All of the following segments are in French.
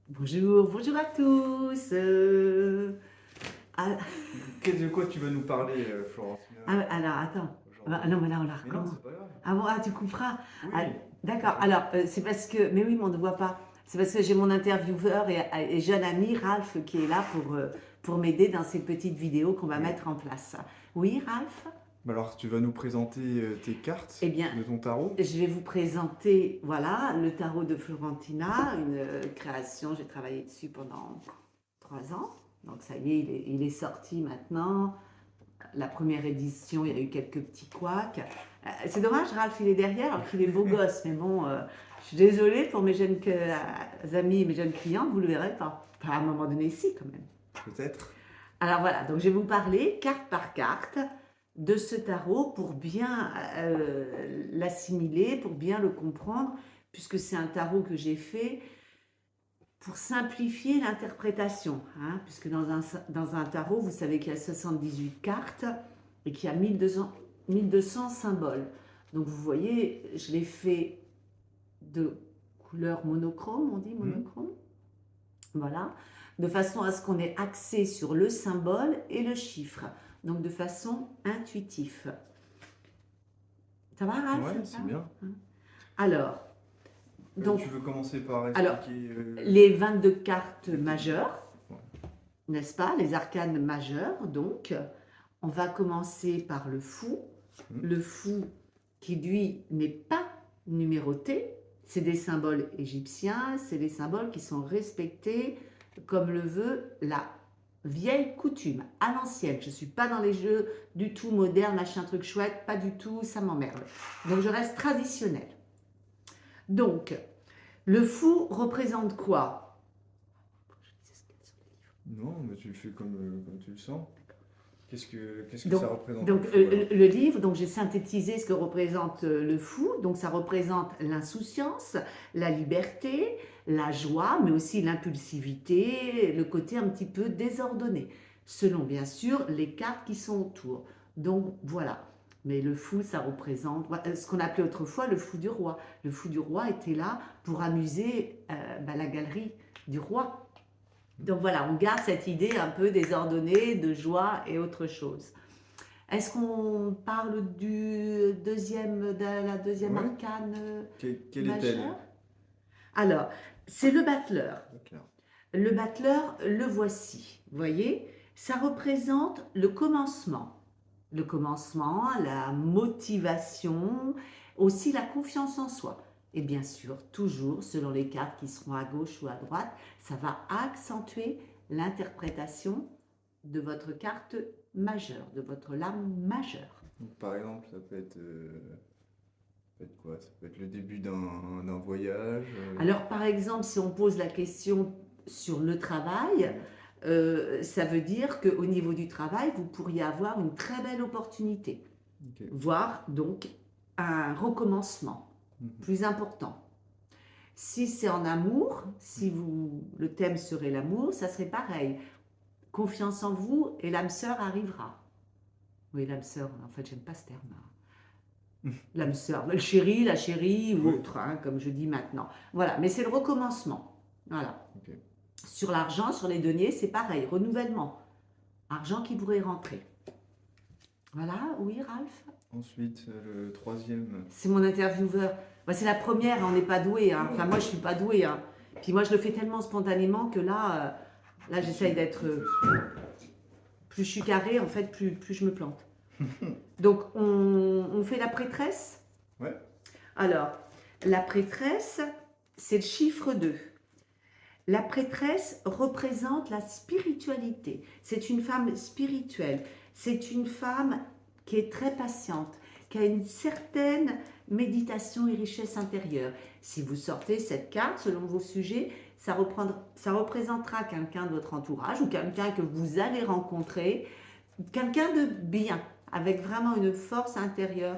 Bonjour, bonjour à tous. Ah, De quoi tu vas nous parler, Florentina, alors, attends. aujourd'hui? Non, mais là, on la Mais non, recommence. c'est pas grave. Ah bon, tu couperas. Ah, Oui, d'accord. je Alors, c'est parce que. Mais oui, mais on ne voit pas. C'est parce que j'ai mon intervieweur et jeune ami, Ralph, qui est là pour m'aider dans ces petites vidéos qu'on va oui. mettre en place. Oui, Ralph? Bah alors, tu vas nous présenter tes cartes Eh bien, de ton tarot? je vais vous présenter, voilà, le tarot de Florentina, une création. J'ai travaillé dessus pendant 3 ans. Donc, ça y est, il est sorti maintenant. La première édition, il y a eu quelques petits couacs. C'est dommage, Ralph, il est derrière alors qu'il est beau gosse. Mais bon, je suis désolée pour mes jeunes amis et mes jeunes clients, vous ne le verrez pas. Enfin, à un moment donné, si, quand même. Peut-être? Alors voilà, donc je vais vous parler carte par carte de ce tarot pour bien l'assimiler, pour bien le comprendre, puisque c'est un tarot que j'ai fait pour simplifier l'interprétation, hein, puisque dans un tarot, vous savez qu'il y a 78 cartes et qu'il y a 1200 symboles. Donc vous voyez, je l'ai fait de couleur monochrome, on dit monochrome, voilà, de façon à ce qu'on ait accès sur le symbole et le chiffre, donc de façon intuitive. Ça va, Ralph? Ouais, c'est bien. Alors, donc, Tu veux commencer par alors, expliquer... les 22 cartes majeures, Ouais. n'est-ce pas? Les arcanes majeurs, donc. On va commencer par le fou. Le fou qui, lui, n'est pas numéroté. C'est des symboles égyptiens, c'est des symboles qui sont respectés comme le veut la vieille coutume, à l'ancienne. Je ne suis pas dans les jeux du tout modernes, machin truc chouette, pas du tout, ça m'emmerde. Donc je reste traditionnelle. Donc, le fou représente quoi? Non, mais tu le fais comme tu le sens. Qu'est-ce que Donc, ça représente le donc fou, alors? le livre, donc j'ai synthétisé ce que représente le fou. Donc ça représente l'insouciance, la liberté, la joie, mais aussi l'impulsivité, le côté un petit peu désordonné, selon bien sûr les cartes qui sont autour. Donc voilà. Mais le fou, ça représente ce qu'on appelait autrefois le fou du roi. Le fou du roi était là pour amuser la galerie du roi. Donc voilà, on garde cette idée un peu désordonnée de joie et autre chose. Est-ce qu'on parle de la deuxième Ouais. arcane Quelle est-elle? majeure? Alors, c'est le battleur. D'accord. Le battleur, le voici. Vous voyez, ça représente le commencement. Le commencement, la motivation, aussi la confiance en soi. Et bien sûr, toujours, selon les cartes qui seront à gauche ou à droite, ça va accentuer l'interprétation de votre carte majeure, de votre lame majeure. Donc, par exemple, ça peut être quoi? Ça peut être le début d'un voyage. Alors, par exemple, si on pose la question sur le travail, ça veut dire qu'au niveau du travail, vous pourriez avoir une très belle opportunité, Ok. voire donc un recommencement plus important. Si c'est en amour, si le thème serait l'amour, ça serait pareil. Confiance en vous et l'âme sœur arrivera. Oui, l'âme sœur, en fait, j'aime pas ce terme. L'âme sœur, le chéri, la chérie ou Oui. autre, hein, comme je dis maintenant. Voilà, mais c'est le recommencement. Voilà. Ok. Sur l'argent, sur les deniers, c'est pareil, renouvellement. Argent qui pourrait rentrer. Voilà, oui, Ralph? Ensuite, le troisième. C'est mon intervieweur. Bah, c'est la première, hein, on n'est pas doué. Hein. Enfin, moi, je suis pas douée. Hein. Puis moi, je le fais tellement spontanément que là j'essaye d'être. Plus je suis carrée, en fait, plus je me plante. Donc, on fait la prêtresse. Ouais. Alors, la prêtresse, c'est le chiffre 2. La prêtresse représente la spiritualité. C'est une femme spirituelle. C'est une femme qui est très patiente, qui a une certaine méditation et richesse intérieure. Si vous sortez cette carte, selon vos sujets, ça représentera quelqu'un de votre entourage ou quelqu'un que vous allez rencontrer, quelqu'un de bien, avec vraiment une force intérieure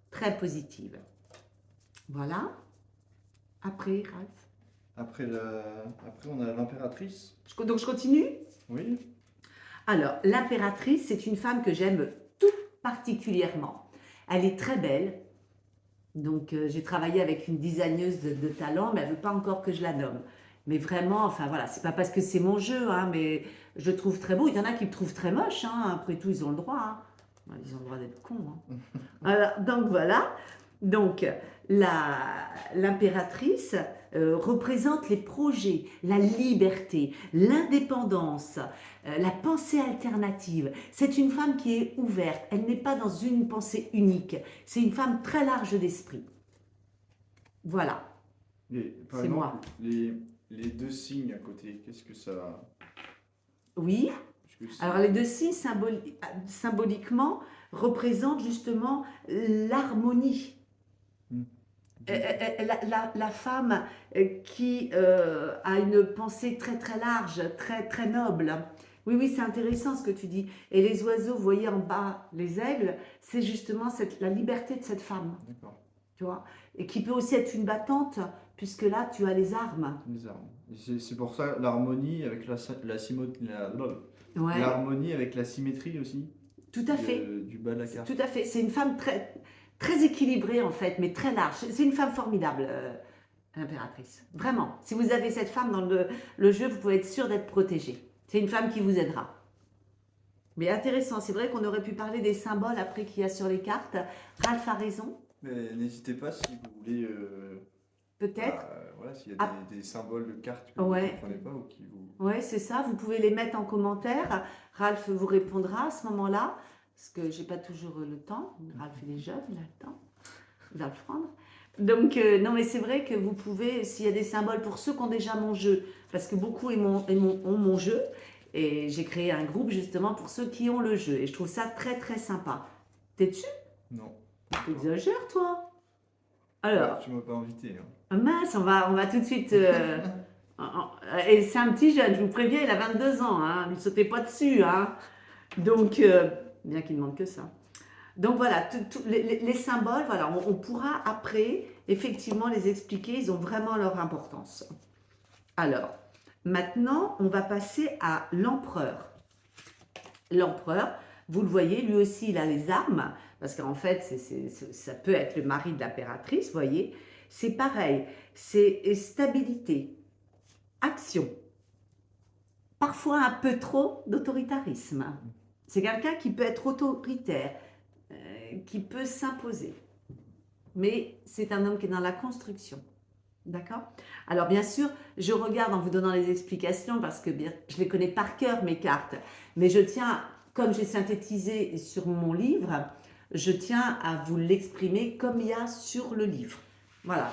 très positive. Voilà. Après, Ralph. Après, on a l'impératrice. Donc je continue. Oui. Alors, l'impératrice, c'est une femme que j'aime tout particulièrement. Elle est très belle. Donc, j'ai travaillé avec une designeuse de talent, mais elle ne veut pas encore que je la nomme. Mais vraiment, enfin voilà, c'est pas parce que c'est mon jeu, hein, mais je le trouve très beau. Il y en a qui le trouvent très moche, hein, après tout, ils ont le droit. Hein. Ouais, ils ont le droit d'être cons. Hein. Alors, donc voilà. Donc, l'impératrice représente les projets, la liberté, l'indépendance, la pensée alternative. C'est une femme qui est ouverte. Elle n'est pas dans une pensée unique. C'est une femme très large d'esprit. Voilà, Par c'est exemple, moi. les deux signes à côté, qu'est-ce que ça. Oui. Est-ce que Alors, les deux signes symboliquement représentent justement l'harmonie. Hmm. La femme qui a une pensée très très large, très très noble. Oui, oui, c'est intéressant ce que tu dis. Et les oiseaux, vous voyez en bas, les aigles, c'est justement la liberté de cette femme, D'accord. tu vois. Et qui peut aussi être une battante, puisque là, tu as les armes. Les armes. Et c'est pour ça l'harmonie avec Ouais, l'harmonie avec la symétrie aussi tout à fait. du bas de la carte. Tout à fait. C'est une femme très, très équilibrée, en fait, mais très large. C'est une femme formidable, l'impératrice. Vraiment. Si vous avez cette femme dans le jeu, vous pouvez être sûr d'être protégé. C'est une femme qui vous aidera. Mais intéressant, c'est vrai qu'on aurait pu parler des symboles après qu'il y a sur les cartes. Ralph a raison, Mais n'hésitez pas si vous voulez. peut-être. Voilà, s'il y a Ah, des symboles de cartes que vous ne ouais, comprenez pas ou qui vous. ouais, c'est ça. Vous pouvez les mettre en commentaire. Ralph vous répondra à ce moment-là, parce que j'ai pas toujours le temps. Ralph il est jeune, il a le temps d'apprendre. Donc, non, mais c'est vrai que vous pouvez, s'il y a des symboles pour ceux qui ont déjà mon jeu, parce que beaucoup ont mon jeu, et j'ai créé un groupe justement pour ceux qui ont le jeu, et je trouve ça très très sympa. T'es dessus? Non. T'exagères, toi? Ouais, Alors, tu m'as pas invité. Hein. mince, on va tout de suite. Et c'est un petit jeune, je vous préviens, il a 22 ans, hein, ne sautez pas dessus. Hein. Donc, bien qu'il ne demande que ça. Donc voilà, les symboles, voilà, on pourra après effectivement les expliquer, ils ont vraiment leur importance. Alors, maintenant, on va passer à l'empereur. L'empereur, vous le voyez, lui aussi, il a les armes, parce qu'en fait, ça peut être le mari de l'impératrice, vous voyez. C'est pareil, c'est stabilité, action, parfois un peu trop d'autoritarisme. C'est quelqu'un qui peut être autoritaire, qui peut s'imposer. Mais c'est un homme qui est dans la construction. D'accord? Alors bien sûr, je regarde en vous donnant les explications parce que bien, je les connais par cœur, mes cartes. Mais je tiens, comme j'ai synthétisé sur mon livre, je tiens à vous l'exprimer comme il y a sur le livre. Voilà,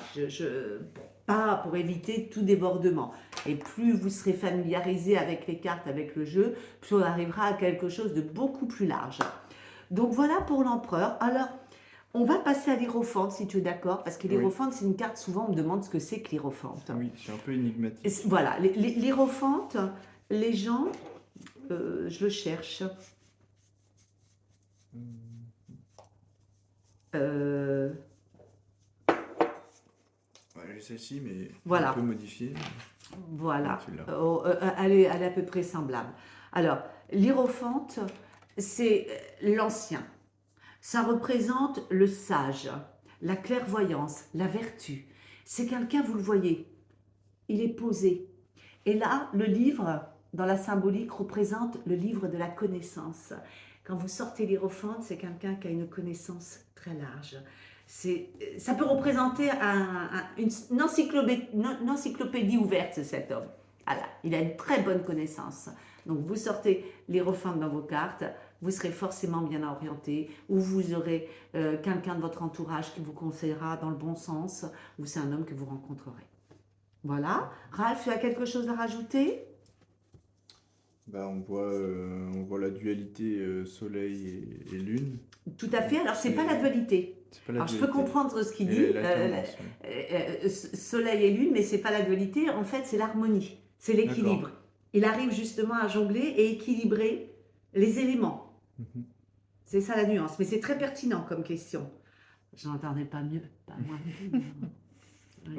pas pour éviter tout débordement. Et plus vous serez familiarisé avec les cartes, avec le jeu, plus on arrivera à quelque chose de beaucoup plus large. Donc voilà pour l'empereur. Alors, on va passer à l'hiérophante, si tu es d'accord, parce que Oui. l'hiérophante, c'est une carte, souvent on me demande ce que c'est que l'hiérophante. Oui, c'est un peu énigmatique. Voilà, l'hiérophante, les gens, je le cherche. Ouais, j'ai celle-ci, mais Voilà. un peu modifiée. Voilà, Ah, tu l'as. elle est à peu près semblable. Alors, l'hiérophante, c'est l'ancien. Ça représente le sage, la clairvoyance, la vertu. C'est quelqu'un, vous le voyez, il est posé. Et là, le livre, dans la symbolique, représente le livre de la connaissance. Quand vous sortez l'hiérophante, c'est quelqu'un qui a une connaissance très large. Ça peut représenter une encyclopédie ouverte, cet homme. Voilà, il a une très bonne connaissance. Donc vous sortez l'hiérophante dans vos cartes, vous serez forcément bien orienté, ou vous aurez quelqu'un de votre entourage qui vous conseillera dans le bon sens, ou c'est un homme que vous rencontrerez. Voilà. Ralph, tu as quelque chose à rajouter? Bah, on voit la dualité soleil et lune. Tout à fait. Alors, c'est pas la dualité. C'est pas la Alors, je peux dualité. comprendre ce qu'il Et dit, l'alternance, ouais. soleil et lune, mais c'est pas la dualité. En fait, c'est l'harmonie, c'est l'équilibre. D'accord. Il arrive justement à jongler et équilibrer les éléments. Mhm. C'est ça la nuance. Mais c'est très pertinent comme question. Je n'entendais pas mieux, pas moi.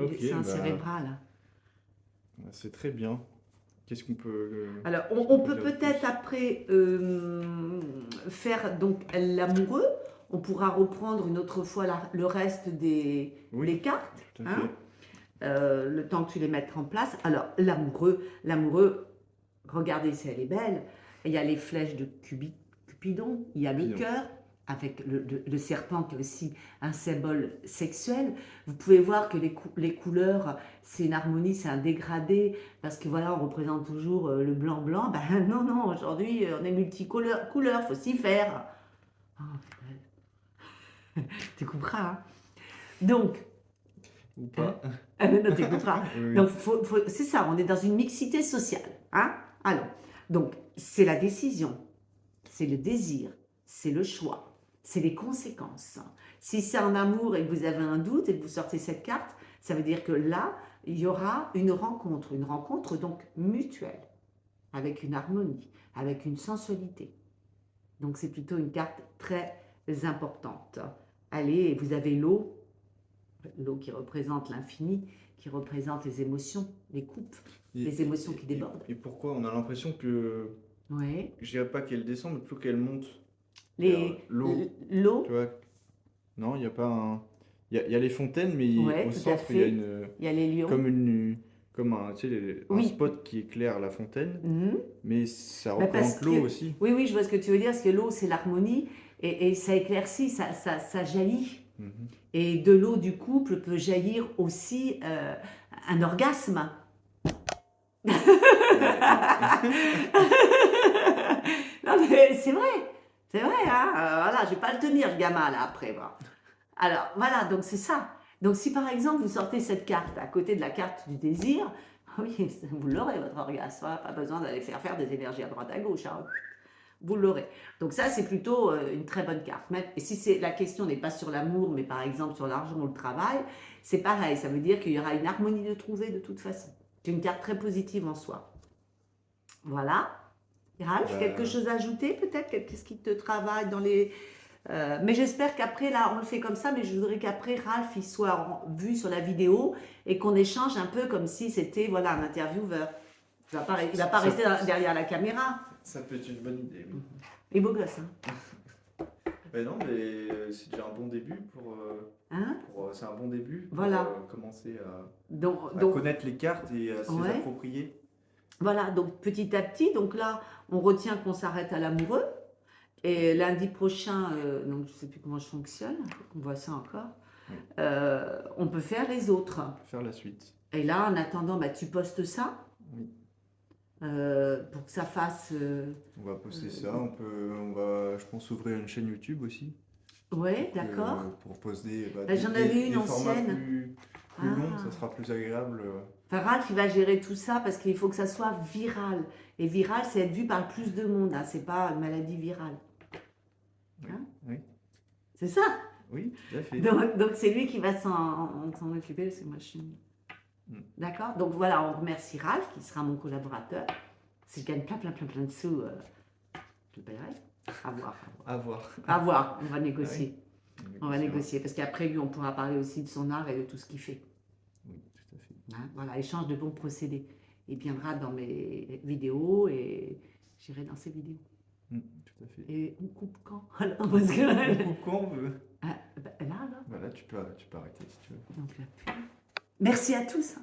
Ok, C'est un bah, cérébral. c'est très bien. Qu'est-ce qu'on peut. Alors, qu'est-ce on qu'on peut dire de peut-être plus après faire donc l'amoureux. On pourra reprendre une autre fois le reste des Oui, cartes. tout à Hein. fait. le temps que tu les mettes en place. Alors, l'amoureux, regardez si elle est belle. Il y a les flèches de Cupidon, il y a le Cupidon. cœur, avec le serpent qui est aussi un symbole sexuel. Vous pouvez voir que les couleurs, c'est une harmonie, c'est un dégradé, parce que voilà, on représente toujours le blanc-blanc. Ben non, non, aujourd'hui, on est multicouleur, faut s'y faire. Oh, tu couperas, hein. Donc, Ou pas. ah non, non, tu couperas. Oui, oui. Donc, c'est ça, on est dans une mixité sociale. Hein? Alors, donc, c'est la décision, c'est le désir, c'est le choix, c'est les conséquences. Si c'est en amour et que vous avez un doute et que vous sortez cette carte, ça veut dire que là, il y aura une rencontre donc mutuelle, avec une harmonie, avec une sensualité. Donc, c'est plutôt une carte très importante. Allez, vous avez l'eau qui représente l'infini, qui représente les émotions, les coupes, les émotions qui débordent. Et pourquoi on a l'impression que, Ouais. je dirais pas qu'elle descend, mais plutôt qu'elle monte Les, l'eau. l'eau, Tu vois? Non, il n'y a pas un. Il y a les fontaines, mais ouais, au tout à centre, il y a fait. une. Il y a les lions. Comme un, tu sais, un Oui. spot qui éclaire la fontaine, Mhm. mais ça Bah, parce représente l'eau que- aussi. Oui, oui, je vois ce que tu veux dire, parce que l'eau, c'est l'harmonie, et ça éclaircit, ça jaillit. Mhm. Et de l'eau du couple peut jaillir aussi un orgasme. Non, mais c'est vrai, hein. Voilà, je vais pas le tenir, ce gamin, là, après. Bon. Alors, voilà, donc c'est ça. Donc, si par exemple, vous sortez cette carte à côté de la carte du désir, oui, vous l'aurez, votre orgasme. Hein, pas besoin d'aller faire des énergies à droite à gauche. Hein. Vous l'aurez. Donc ça, c'est plutôt une très bonne carte. Et si la question n'est pas sur l'amour, mais par exemple sur l'argent ou le travail, c'est pareil. Ça veut dire qu'il y aura une harmonie de trouver de toute façon. C'est une carte très positive en soi. Voilà. Ralph, quelque chose à ajouter peut-être? Qu'est-ce qui te travaille dans les... mais j'espère qu'après, là, on le fait comme ça, mais je voudrais qu'après, Ralph, il soit vu sur la vidéo et qu'on échange un peu comme si c'était voilà, un intervieweur. Il ne va pas rester derrière la caméra. Ça peut être une bonne idée. Oui. Et beau gosse, hein. Ben non, mais c'est déjà un bon début Hein? c'est un bon début pour Voilà. commencer à Donc, connaître les cartes et à se les Ouais. approprier. voilà, donc petit à petit, donc là, on retient qu'on s'arrête à l'amoureux. Et lundi prochain, donc je ne sais plus comment je fonctionne, on voit ça encore, Oui. on peut faire les autres. Faire la suite. Et là, en attendant, bah, tu postes ça Oui. pour que ça fasse... On va poster ça. On va, je pense, ouvrir une chaîne YouTube aussi. Ouais, d'accord. Pour poster J'en avais une des formats ancienne. plus longs, Ah. ça sera plus agréable. Enfin, Ralph, il va gérer tout ça parce qu'il faut que ça soit viral. Et viral, c'est être vu par plus de monde, hein. C'est pas une maladie virale. Hein? Oui. C'est ça. Oui, tout à fait. Donc c'est lui qui va s'en occuper, parce que moi je suis... D'accord. Donc voilà, on remercie Ralph, qui sera mon collaborateur. Si je gagne plein de sous, je le paierai. À voir. À voir. À voir, on va négocier. Oui. On va négocier, parce qu'après lui, on pourra parler aussi de son art et de tout ce qu'il fait. Oui, tout à fait. Hein, voilà, échange de bons procédés. Il viendra dans mes vidéos et j'irai dans ses vidéos. Tout à fait. Et on coupe quand? Alors, parce que... On coupe quand on veut. Ah, bah, là. Voilà, tu peux arrêter si tu veux. Donc, là. Merci à tous.